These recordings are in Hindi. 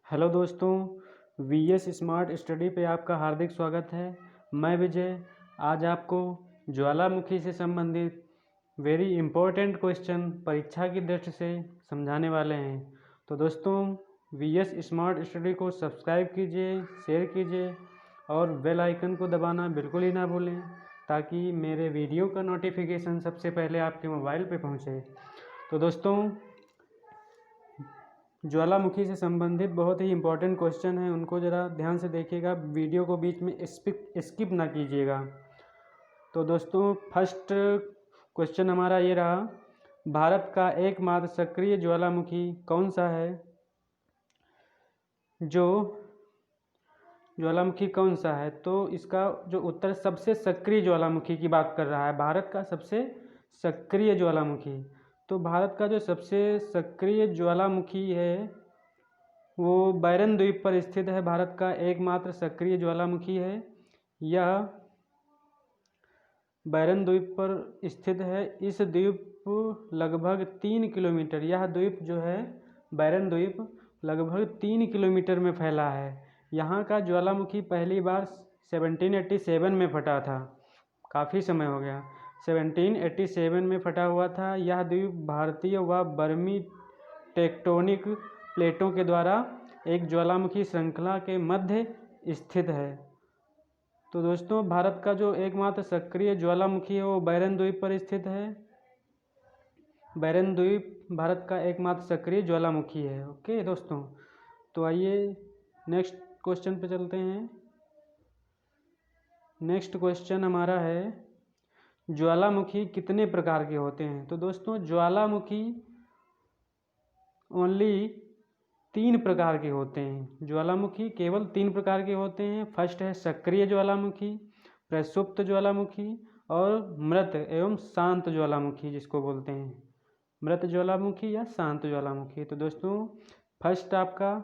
हेलो दोस्तों, वीएस स्मार्ट स्टडी पे आपका हार्दिक स्वागत है। मैं विजय आज आपको ज्वालामुखी से संबंधित वेरी इम्पोर्टेंट क्वेश्चन परीक्षा की दृष्टि से समझाने वाले हैं। तो दोस्तों, वीएस स्मार्ट स्टडी को सब्सक्राइब कीजिए, शेयर कीजिए और बेल आइकन को दबाना बिल्कुल ही ना भूलें ताकि मेरे वीडियो का नोटिफिकेशन सबसे पहले आपके मोबाइल पे पहुंचे। तो दोस्तों, ज्वालामुखी से संबंधित बहुत ही इम्पोर्टेंट क्वेश्चन है, उनको ज़रा ध्यान से देखिएगा, वीडियो को बीच में स्किप ना कीजिएगा। तो दोस्तों, फर्स्ट क्वेश्चन हमारा ये रहा, भारत का एकमात्र सक्रिय ज्वालामुखी कौन सा है? ज्वालामुखी कौन सा है? तो इसका जो उत्तर सबसे सक्रिय ज्वालामुखी की बात कर रहा है, भारत का सबसे सक्रिय ज्वालामुखी। तो भारत का जो सबसे सक्रिय ज्वालामुखी है वो बैरन द्वीप पर स्थित है। भारत का एकमात्र सक्रिय ज्वालामुखी है, यह बैरन द्वीप पर स्थित है। इस द्वीप लगभग 3 किलोमीटर, यह द्वीप जो है बैरन द्वीप लगभग 3 किलोमीटर में फैला है। यहाँ का ज्वालामुखी पहली बार 1787 में फटा था, काफ़ी समय हो गया। 1787 में फटा हुआ था। यह द्वीप भारतीय व बर्मी टेक्टोनिक प्लेटों के द्वारा एक ज्वालामुखी श्रृंखला के मध्य स्थित है। तो दोस्तों, भारत का जो एकमात्र सक्रिय ज्वालामुखी है वो बैरन द्वीप पर स्थित है। बैरन द्वीप भारत का एकमात्र सक्रिय ज्वालामुखी है। ओके दोस्तों, तो आइए नेक्स्ट क्वेश्चन पे चलते हैं। नेक्स्ट क्वेश्चन हमारा है, ज्वालामुखी कितने प्रकार के होते हैं? तो दोस्तों, ज्वालामुखी ओनली 3 प्रकार के होते हैं। ज्वालामुखी केवल 3 प्रकार के होते हैं। फर्स्ट है सक्रिय ज्वालामुखी, प्रसुप्त ज्वालामुखी और मृत एवं शांत ज्वालामुखी, जिसको बोलते हैं मृत ज्वालामुखी या शांत ज्वालामुखी। तो दोस्तों, फर्स्ट आपका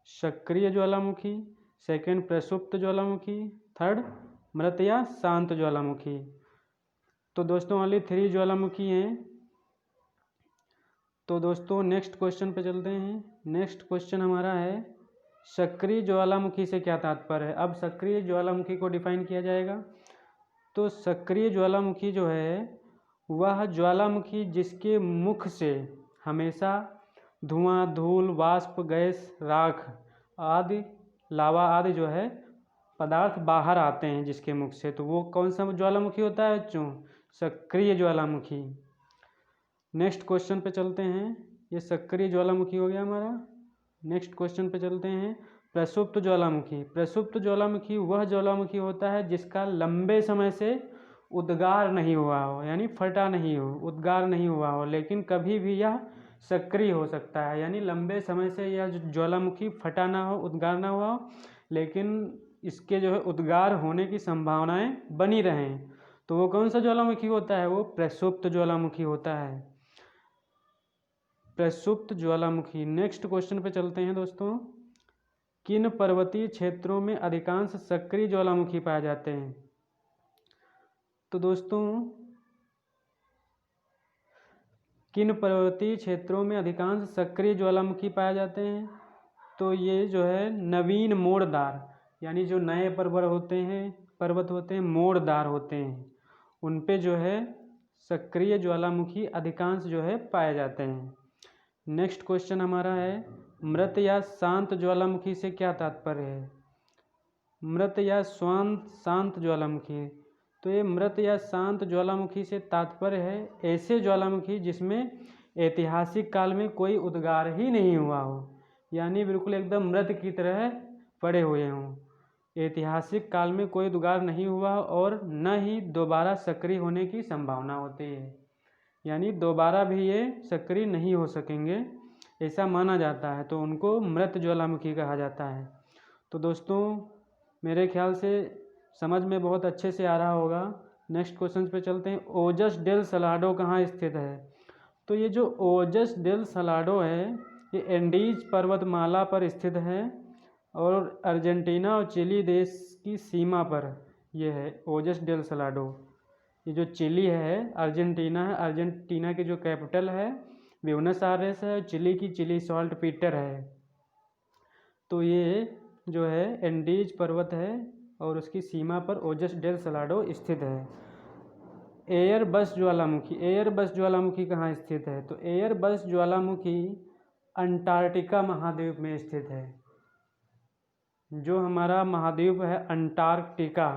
सक्रिय ज्वालामुखी, सेकंड प्रसुप्त ज्वालामुखी, थर्ड मृत या शांत ज्वालामुखी। तो दोस्तों, ओनली 3 ज्वालामुखी हैं। तो दोस्तों, नेक्स्ट क्वेश्चन पे चलते हैं। नेक्स्ट क्वेश्चन हमारा है, सक्रिय ज्वालामुखी से क्या तात्पर्य है? अब सक्रिय ज्वालामुखी को डिफाइन किया जाएगा। तो सक्रिय ज्वालामुखी जो है वह ज्वालामुखी जिसके मुख से हमेशा धुआं, धूल, वाष्प, गैस, राख आदि, लावा आदि जो है पदार्थ बाहर आते हैं जिसके मुख से, तो वो कौन सा ज्वालामुखी होता है बच्चों? सक्रिय ज्वालामुखी। नेक्स्ट क्वेश्चन पे चलते हैं। ये सक्रिय ज्वालामुखी हो गया हमारा। नेक्स्ट क्वेश्चन पे चलते हैं, प्रसुप्त ज्वालामुखी। प्रसुप्त ज्वालामुखी वह ज्वालामुखी होता है जिसका लंबे समय से उद्गार नहीं हुआ हो, यानी फटा नहीं हो, उद्गार नहीं हुआ हो, लेकिन कभी भी यह सक्रिय हो सकता है। यानी लंबे समय से यह ज्वालामुखी फटा ना हो, उद्गार ना हुआ हो, लेकिन इसके जो है उद्गार होने की संभावनाएं बनी रहें, तो वो कौन सा ज्वालामुखी होता है? वो प्रसुप्त ज्वालामुखी होता है, प्रसुप्त ज्वालामुखी। नेक्स्ट क्वेश्चन पे चलते हैं दोस्तों, किन पर्वतीय क्षेत्रों में अधिकांश सक्रिय ज्वालामुखी पाए जाते हैं? तो दोस्तों, किन पर्वतीय क्षेत्रों में अधिकांश सक्रिय ज्वालामुखी पाए जाते हैं? तो ये जो है नवीन मोड़दार, यानी जो नए पर्वत होते हैं मोड़दार होते हैं, उन पे जो है सक्रिय ज्वालामुखी अधिकांश जो है पाए जाते हैं। नेक्स्ट क्वेश्चन हमारा है, मृत या शांत ज्वालामुखी से क्या तात्पर्य है? मृत या शांत ज्वालामुखी। तो ये मृत या शांत ज्वालामुखी से तात्पर्य है ऐसे ज्वालामुखी जिसमें ऐतिहासिक काल में कोई उद्गार ही नहीं हुआ हो, यानी बिल्कुल एकदम मृत की तरह पड़े हुए हों, ऐतिहासिक काल में कोई उद्गार नहीं हुआ और न ही दोबारा सक्रिय होने की संभावना होती है, यानी दोबारा भी ये सक्रिय नहीं हो सकेंगे, ऐसा माना जाता है, तो उनको मृत ज्वालामुखी कहा जाता है। तो दोस्तों, मेरे ख्याल से समझ में बहुत अच्छे से आ रहा होगा। नेक्स्ट क्वेश्चन पे चलते हैं, ओजस डेल सलाडो कहाँ स्थित है? तो ये जो ओजस डेल सलाडो है ये एंडीज पर्वतमाला पर स्थित है और अर्जेंटीना और चिली देश की सीमा पर ये है ओजस डेल सलाडो। ये जो चिली है अर्जेंटीना है, अर्जेंटीना की जो कैपिटल है ब्यूनस आयरेस है, चिली की चिली सॉल्ट पीटर है। तो ये जो है एंडीज पर्वत है और उसकी सीमा पर ओजस डेल सलाडो स्थित है। एयरबस ज्वालामुखी कहाँ स्थित है? तो एयरबस ज्वालामुखी अंटार्कटिका महाद्वीप में स्थित है। जो हमारा महाद्वीप है अंटार्कटिका,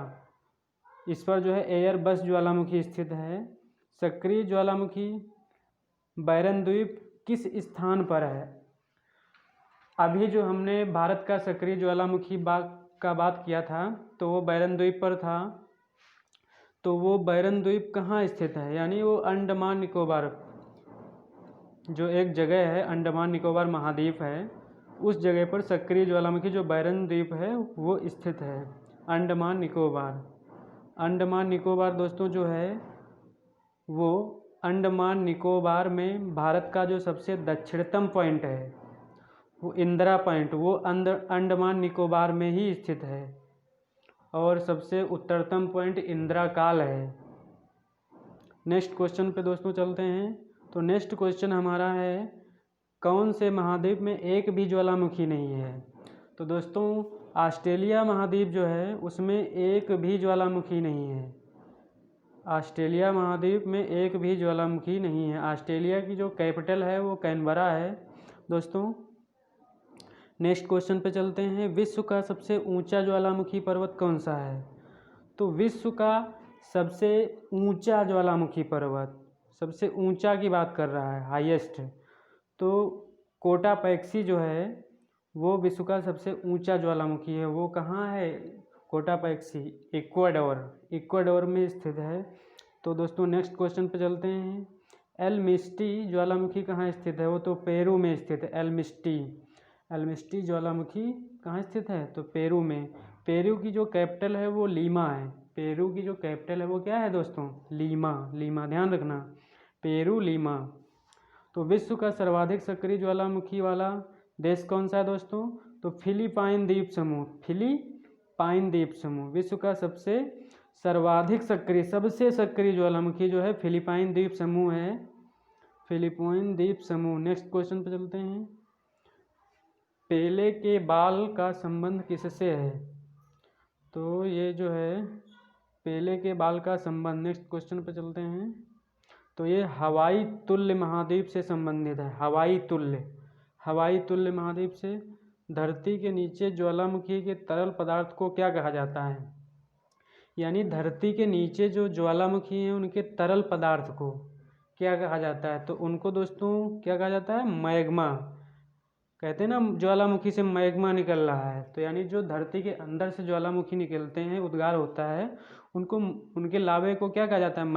इस पर जो है एयरबस ज्वालामुखी स्थित है। सक्रिय ज्वालामुखी बैरन द्वीप किस स्थान पर है? अभी जो हमने भारत का सक्रिय ज्वालामुखी का बात किया था तो वो बैरन द्वीप पर था। तो वो बैरन द्वीप कहाँ स्थित है? यानी वो अंडमान निकोबार, जो एक जगह है अंडमान निकोबार महाद्वीप है, उस जगह पर सक्रिय ज्वालामुखी जो बैरन द्वीप है वो स्थित है, अंडमान निकोबार। अंडमान निकोबार दोस्तों जो है वो अंडमान निकोबार में भारत का जो सबसे दक्षिणतम पॉइंट है वो इंदिरा पॉइंट, वो अंडमान निकोबार में ही स्थित है। और सबसे उत्तरतम पॉइंट इंदिरा काल है। नेक्स्ट क्वेश्चन पे दोस्तों चलते हैं। तो नेक्स्ट क्वेश्चन हमारा है कौन से महाद्वीप में एक भी ज्वालामुखी नहीं है? तो दोस्तों ऑस्ट्रेलिया महाद्वीप जो है उसमें एक भी ज्वालामुखी नहीं है। ऑस्ट्रेलिया महाद्वीप में एक भी ज्वालामुखी नहीं है। ऑस्ट्रेलिया की जो कैपिटल है वो कैनबरा है दोस्तों। नेक्स्ट क्वेश्चन पे चलते हैं। विश्व का सबसे ऊंचा ज्वालामुखी पर्वत कौन सा है? तो विश्व का सबसे ऊंचा ज्वालामुखी पर्वत, सबसे ऊंचा की बात कर रहा है, हाईएस्ट, तो कोटापैक्सी जो है वो विश्व का सबसे ऊंचा ज्वालामुखी है। वो कहाँ है? कोटापैक्सी इक्वाडोर में स्थित है। तो दोस्तों नेक्स्ट क्वेश्चन पे चलते हैं। एल मिस्टी ज्वालामुखी कहाँ स्थित है? वो तो पेरू में स्थित है। एल मिस्टी ज्वालामुखी कहाँ स्थित है? तो पेरू में। पेरू की जो कैपिटल है वो लीमा है। पेरू की जो कैपिटल है वो क्या है दोस्तों? लीमा, ध्यान रखना, पेरू, लीमा। तो विश्व का सर्वाधिक सक्रिय ज्वालामुखी वाला देश कौन सा है दोस्तों? तो फिलीपाइन द्वीप समूह विश्व का सबसे सक्रिय ज्वालामुखी जो है फिलीपाइन द्वीप समूह है, फिलीपाइन द्वीप समूह। नेक्स्ट क्वेश्चन पे चलते हैं। पेले के बाल का संबंध किससे है? तो ये जो है पेले के बाल का संबंध, नेक्स्ट क्वेश्चन पे चलते हैं। तो ये हवाई तुल्य महाद्वीप से संबंधित है। हवाई तुल्य महाद्वीप से। धरती के नीचे ज्वालामुखी के तरल पदार्थ को क्या कहा जाता है? यानी धरती के नीचे जो ज्वालामुखी हैं उनके तरल पदार्थ को क्या कहा जाता है? तो उनको दोस्तों क्या कहा जाता है? मैग्मा। कहते हैं ना ज्वालामुखी से मैग्मा निकल रहा है, तो यानी जो धरती के अंदर से ज्वालामुखी निकलते हैं, उद्गार होता है, उनको, उनके लावे को क्या कहा जाता है?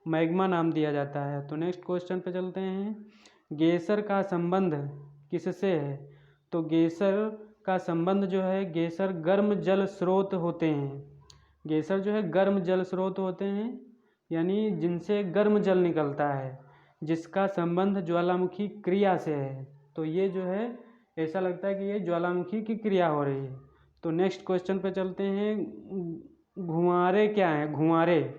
मैग्मा नाम दिया जाता है। तो नेक्स्ट क्वेश्चन पे चलते हैं। गेसर का संबंध किससे है? तो गेसर का संबंध जो है, गेसर गर्म जल स्रोत होते हैं। गेसर जो है गर्म जल स्रोत होते हैं, यानी जिनसे गर्म जल निकलता है, जिसका संबंध ज्वालामुखी क्रिया से है। तो ये जो है ऐसा लगता है कि ये ज्वालामुखी की क्रिया हो रही है। तो नेक्स्ट क्वेश्चन पे चलते हैं। घुंघरारे क्या है? घुंघरारे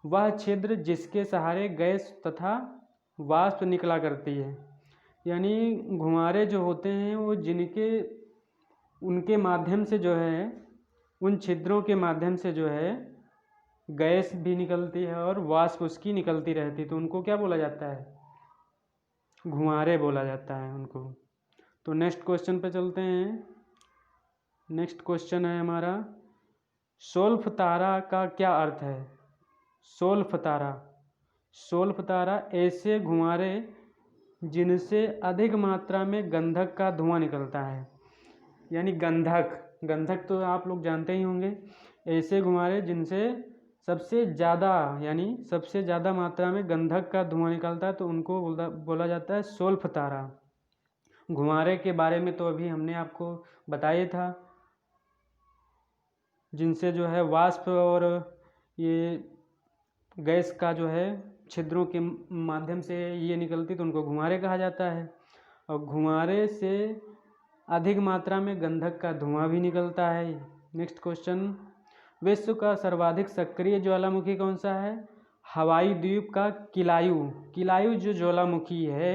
वह छिद्र जिसके सहारे गैस तथा वाष्प निकला करती है। यानी घुंघरारे जो होते हैं वो उनके माध्यम से जो है, उन छिद्रों के माध्यम से जो है गैस भी निकलती है और वाष्प उसकी निकलती रहती है, तो उनको क्या बोला जाता है? घुंघरारे बोला जाता है उनको। तो नेक्स्ट क्वेश्चन पे चलते हैं। नेक्स्ट क्वेश्चन है हमारा, सोल्फ तारा का क्या अर्थ है? सोल्फ तारा ऐसे घुंघरारे जिनसे अधिक मात्रा में गंधक का धुआं निकलता है। यानी गंधक तो आप लोग जानते ही होंगे। ऐसे घुंघरारे जिनसे सबसे ज़्यादा मात्रा में गंधक का धुआं निकलता है, तो उनको बोला जाता है सोल्फ तारा। घुंघरारे के बारे में तो अभी हमने आपको बताया था, जिनसे जो है वाष्प और ये गैस का जो है छिद्रों के माध्यम से ये निकलती, तो उनको घुंघरारे कहा जाता है। और घुंघरारे से अधिक मात्रा में गंधक का धुआं भी निकलता है। नेक्स्ट क्वेश्चन, विश्व का सर्वाधिक सक्रिय ज्वालामुखी कौन सा है? हवाई द्वीप का किलायु जो ज्वालामुखी है,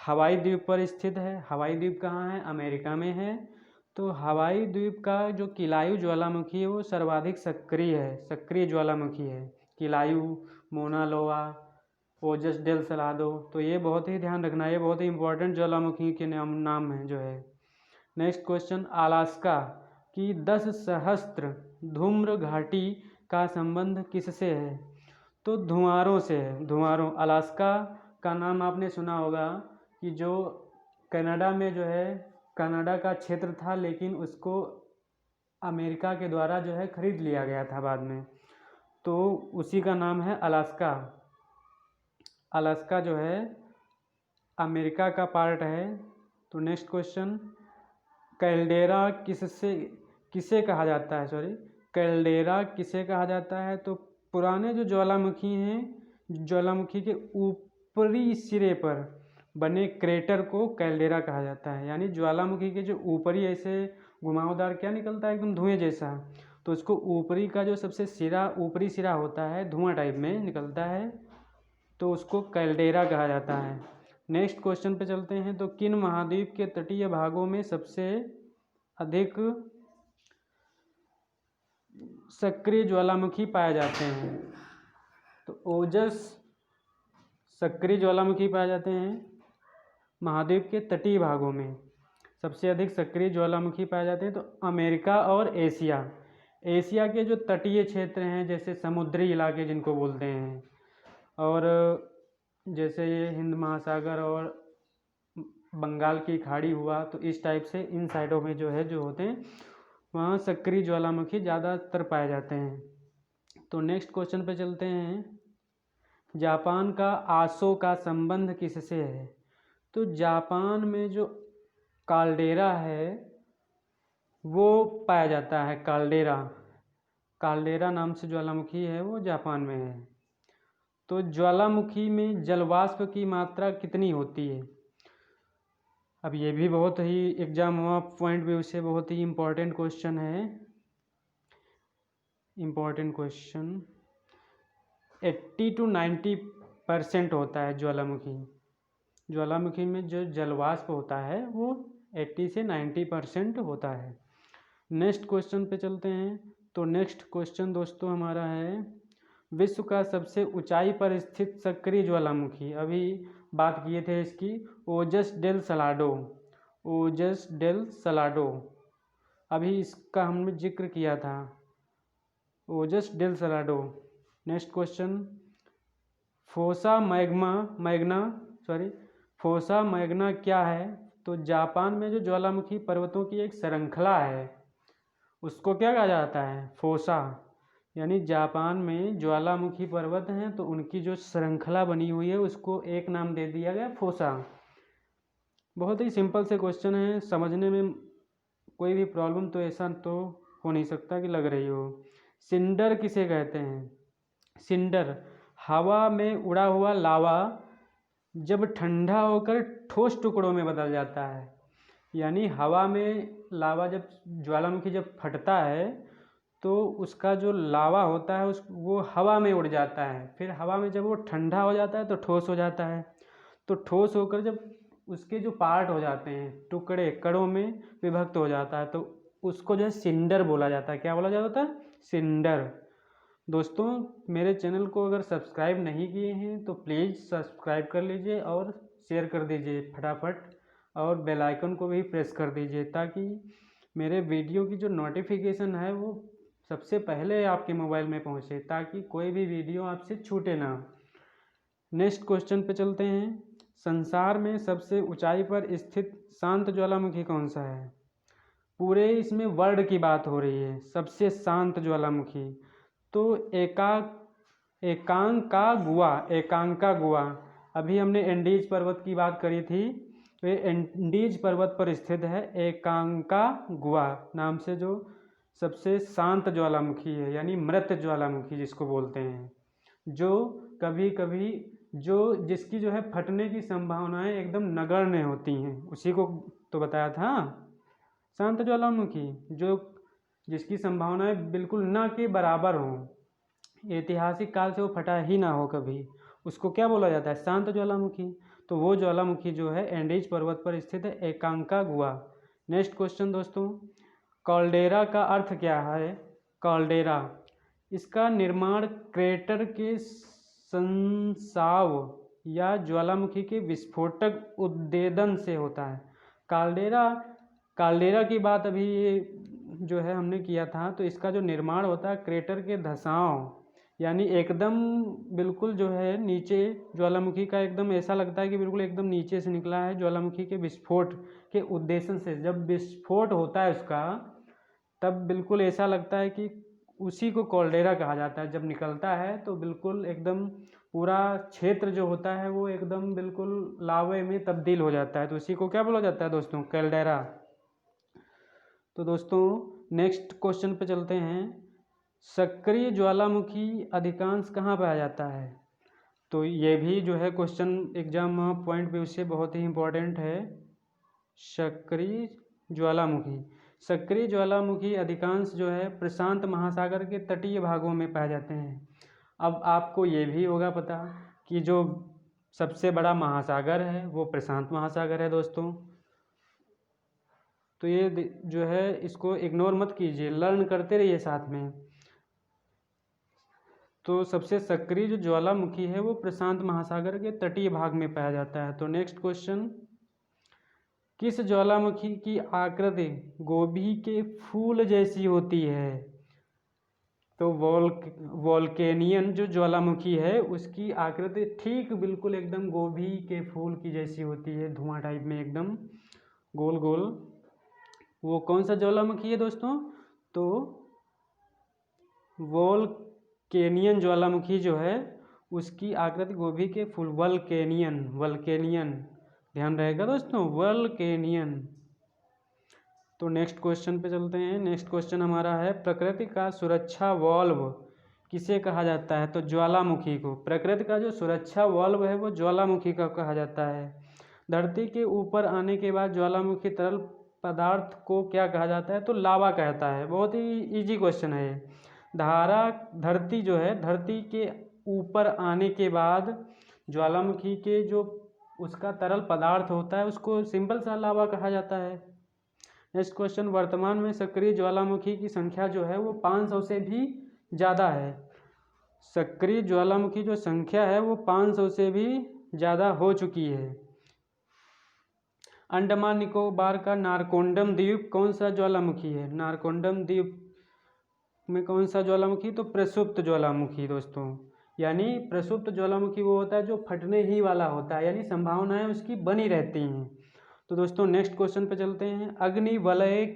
हवाई द्वीप पर स्थित है। हवाई द्वीप कहाँ है? अमेरिका में है। तो हवाई द्वीप का जो किलायु ज्वालामुखी है वो सर्वाधिक सक्रिय है, सक्रिय ज्वालामुखी है। किलायु, मोना लोआ, ओजस डेल सलाडो, तो ये बहुत ही ध्यान रखना, ये बहुत ही इंपॉर्टेंट ज्वालामुखी के नाम है जो है। नेक्स्ट क्वेश्चन, अलास्का की 10 सहस्त्र धूम्र घाटी का संबंध किससे है? तो धुआरों से है, धुआरों। अलास्का का नाम आपने सुना होगा कि जो कनाडा में जो है, कनाडा का क्षेत्र था, लेकिन उसको अमेरिका के द्वारा जो है खरीद लिया गया था बाद में, तो उसी का नाम है अलास्का। अलास्का जो है अमेरिका का पार्ट है। तो नेक्स्ट क्वेश्चन, कैल्डेरा किसे कहा जाता है? कैल्डेरा किसे कहा जाता है? तो पुराने जो ज्वालामुखी हैं, ज्वालामुखी के ऊपरी सिरे पर बने क्रेटर को कैल्डेरा कहा जाता है। यानी ज्वालामुखी के जो ऊपरी ऐसे घुमावदार क्या निकलता है एकदम धुएं जैसा, तो उसको ऊपरी का जो सबसे ऊपरी सिरा होता है, धुआं टाइप में निकलता है, तो उसको कैल्डेरा कहा जाता है। नेक्स्ट क्वेश्चन पे चलते हैं। तो किन महाद्वीप के तटीय भागों में सबसे अधिक सक्रिय ज्वालामुखी पाए जाते हैं? तो ओजस सक्रिय ज्वालामुखी पाए जाते हैं महाद्वीप के तटीय भागों में। सबसे अधिक सक्रिय ज्वालामुखी पाए जाते हैं तो अमेरिका और एशिया। एशिया के जो तटीय क्षेत्र हैं, जैसे समुद्री इलाके जिनको बोलते हैं, और जैसे ये हिंद महासागर और बंगाल की खाड़ी हुआ, तो इस टाइप से इन साइडों में जो है जो होते हैं वहाँ सक्रिय ज्वालामुखी ज़्यादातर पाए जाते हैं। तो नेक्स्ट क्वेश्चन पे चलते हैं। जापान का आसो का संबंध किससे है? तो जापान में जो काल्डेरा है वो पाया जाता है, काल्डेरा, काल्डेरा नाम से ज्वालामुखी है वो जापान में है। तो ज्वालामुखी में जलवाष्प की मात्रा कितनी होती है? अब ये भी बहुत ही एग्जाम पॉइंट व्यू से बहुत ही इम्पोर्टेंट क्वेश्चन है। इम्पोर्टेंट क्वेश्चन, 80 to 90% होता है ज्वालामुखी। ज्वालामुखी में जो जलवाष्प होता है वो 80 से 90% होता है। नेक्स्ट क्वेश्चन पे चलते हैं। तो नेक्स्ट क्वेश्चन दोस्तों हमारा है, विश्व का सबसे ऊंचाई पर स्थित सक्रिय ज्वालामुखी, अभी बात किए थे इसकी, Ojos del Salado, Ojos del Salado, अभी इसका हमने जिक्र किया था, Ojos del Salado. Next question, Fossa Magna क्या है? तो जापान में जो ज्वालामुखी पर्वतों की एक श्रृंखला है उसको क्या कहा जाता है? फोसा। यानी जापान में ज्वालामुखी पर्वत हैं तो उनकी जो श्रृंखला बनी हुई है उसको एक नाम दे दिया गया, फोसा। बहुत ही सिंपल से क्वेश्चन है, समझने में कोई भी प्रॉब्लम तो ऐसा तो हो नहीं सकता कि लग रही हो। सिंडर किसे कहते हैं? सिंडर हवा में उड़ा हुआ लावा जब ठंडा होकर ठोस टुकड़ों में बदल जाता है। यानी हवा में लावा जब ज्वालामुखी जब फटता है तो उसका जो लावा होता है वो हवा में उड़ जाता है, फिर हवा में जब वो ठंडा हो जाता है तो ठोस हो जाता है। तो ठोस होकर जब उसके जो पार्ट हो जाते हैं, टुकड़े कणों में विभक्त हो जाता है, तो उसको जो है सिंडर बोला जाता है। क्या बोला जाता है? सिंडर। दोस्तों मेरे चैनल को अगर सब्सक्राइब नहीं किए हैं तो प्लीज़ सब्सक्राइब कर लीजिए और शेयर कर दीजिए फटाफट, और बेल आइकन को भी प्रेस कर दीजिए ताकि मेरे वीडियो की जो नोटिफिकेशन है वो सबसे पहले आपके मोबाइल में पहुंचे, ताकि कोई भी वीडियो आपसे छूटे ना। नेक्स्ट क्वेश्चन पे चलते हैं। संसार में सबसे ऊंचाई पर स्थित शांत ज्वालामुखी कौन सा है? पूरे इसमें वर्ल्ड की बात हो रही है, सबसे शांत ज्वालामुखी। तो एकांका गुआ, अभी हमने एंडीज पर्वत की बात करी थी, तो ये एंडीज पर्वत पर स्थित है एकांका गुआ नाम से, जो सबसे शांत ज्वालामुखी है, यानी मृत ज्वालामुखी जिसको बोलते हैं, जो कभी कभी जिसकी जो है फटने की संभावनाएं एकदम नगण्य होती हैं, उसी को तो बताया था शांत ज्वालामुखी, जो जिसकी संभावनाएं बिल्कुल ना के बराबर हों, ऐतिहासिक काल से वो फटा ही ना हो कभी, उसको क्या बोला जाता है? शांत ज्वालामुखी। तो वो ज्वालामुखी जो है एंडीज पर्वत पर स्थित है, एकांकागुआ। नेक्स्ट क्वेश्चन दोस्तों, कॉल्डेरा का अर्थ क्या है? कॉल्डेरा, इसका निर्माण क्रेटर के संसाव या ज्वालामुखी के विस्फोटक उद्देदन से होता है। काल्डेरा की बात अभी जो है हमने किया था, तो इसका जो निर्माण होता है क्रेटर के धंसाव, यानी एकदम बिल्कुल जो है नीचे ज्वालामुखी का एकदम ऐसा लगता है कि बिल्कुल एकदम नीचे से निकला है। ज्वालामुखी के विस्फोट के उद्देश्य से जब विस्फोट होता है उसका, तब बिल्कुल ऐसा लगता है कि उसी को कॉल्डेरा कहा जाता है। जब निकलता है तो बिल्कुल एकदम पूरा क्षेत्र जो होता है वो एकदम बिल्कुल लावे में तब्दील हो जाता है, तो उसी को क्या बोला जाता है दोस्तों? कैल्डेरा। तो दोस्तों नेक्स्ट क्वेश्चन पे चलते हैं, सक्रिय ज्वालामुखी अधिकांश कहाँ पाया जाता है? तो ये भी जो है क्वेश्चन एग्जाम पॉइंट व्यू से बहुत ही इम्पोर्टेंट है। सक्रिय ज्वालामुखी अधिकांश जो है प्रशांत महासागर के तटीय भागों में पाए जाते हैं। अब आपको ये भी होगा पता कि जो सबसे बड़ा महासागर है वो प्रशांत महासागर है दोस्तों। तो ये जो है इसको इग्नोर मत कीजिए, लर्न करते रहिए साथ में। तो सबसे सक्रिय जो ज्वालामुखी है वो प्रशांत महासागर के तटीय भाग में पाया जाता है। तो नेक्स्ट क्वेश्चन, किस ज्वालामुखी की आकृति गोभी के फूल जैसी होती है? तो वोल्केनियन जो ज्वालामुखी है उसकी आकृति ठीक बिल्कुल एकदम गोभी के फूल की जैसी होती है, धुआं टाइप में एकदम गोल गोल। वो कौन सा ज्वालामुखी है दोस्तों? तो वोल्केनियन ज्वालामुखी जो है उसकी आकृति गोभी के फूल, वल्केनियन ध्यान रहेगा दोस्तों, वल्केनियन। तो नेक्स्ट क्वेश्चन पे चलते हैं। नेक्स्ट क्वेश्चन हमारा है, प्रकृति का सुरक्षा वाल्व किसे कहा जाता है? तो ज्वालामुखी को। प्रकृति का जो सुरक्षा वाल्व है वो ज्वालामुखी का कहा जाता है। धरती के ऊपर आने के बाद ज्वालामुखी तरल पदार्थ को क्या कहा जाता है? तो लावा कहता है। बहुत ही इजी क्वेश्चन है। धरती जो है, धरती के ऊपर आने के बाद ज्वालामुखी के जो उसका तरल पदार्थ होता है उसको सिंपल सा लावा कहा जाता है। नेक्स्ट क्वेश्चन, वर्तमान में सक्रिय ज्वालामुखी की संख्या जो है वो 500 से भी ज़्यादा है। सक्रिय ज्वालामुखी जो संख्या है वो 500 से भी ज़्यादा हो चुकी है। अंडमान निकोबार का नारकोंडम द्वीप कौन सा ज्वालामुखी है? नारकोंडम द्वीप में कौन सा ज्वालामुखी? तो प्रसुप्त ज्वालामुखी दोस्तों। यानी प्रसुप्त ज्वालामुखी वो होता है जो फटने ही वाला होता है, यानी संभावनाएं उसकी बनी रहती हैं। तो दोस्तों नेक्स्ट क्वेश्चन पे चलते हैं, अग्निवलय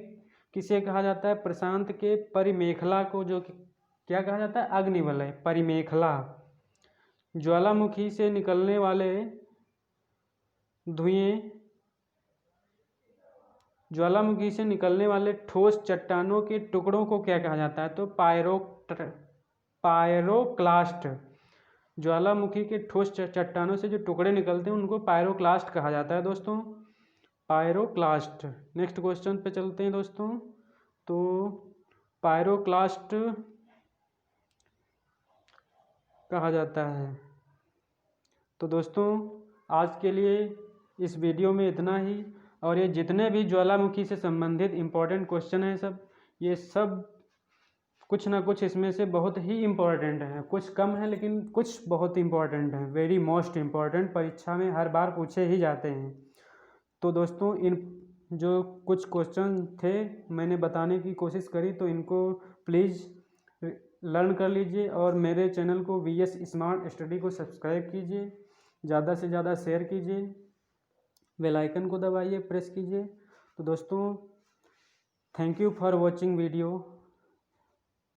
किसे कहा जाता है? प्रशांत के परिमेखला को जो क्या कहा जाता है? अग्निवलय, परिमेखला। ज्वालामुखी से निकलने वाले धुएं, ज्वालामुखी से निकलने वाले ठोस चट्टानों के टुकड़ों को क्या कहा जाता है? तो पायरोक्लास्ट। ज्वालामुखी के ठोस चट्टानों से जो टुकड़े निकलते हैं उनको पायरोक्लास्ट कहा जाता है दोस्तों, पायरोक्लास्ट। नेक्स्ट क्वेश्चन पे चलते हैं दोस्तों। तो पायरोक्लास्ट कहा जाता है। तो दोस्तों आज के लिए इस वीडियो में इतना ही, और ये जितने भी ज्वालामुखी से संबंधित इम्पोर्टेंट क्वेश्चन हैं सब, ये सब कुछ ना कुछ इसमें से बहुत ही इम्पोर्टेंट हैं। कुछ कम है लेकिन कुछ बहुत इम्पोर्टेंट हैं, वेरी मोस्ट इम्पोर्टेंट, परीक्षा में हर बार पूछे ही जाते हैं। तो दोस्तों इन जो कुछ क्वेश्चन थे मैंने बताने की कोशिश करी, तो इनको प्लीज़ लर्न कर लीजिए और मेरे चैनल को VS स्मार्ट स्टडी को सब्सक्राइब कीजिए, ज़्यादा से ज़्यादा शेयर कीजिए, बेल आइकन को दबाइए, प्रेस कीजिए। तो दोस्तों thank you for watching video.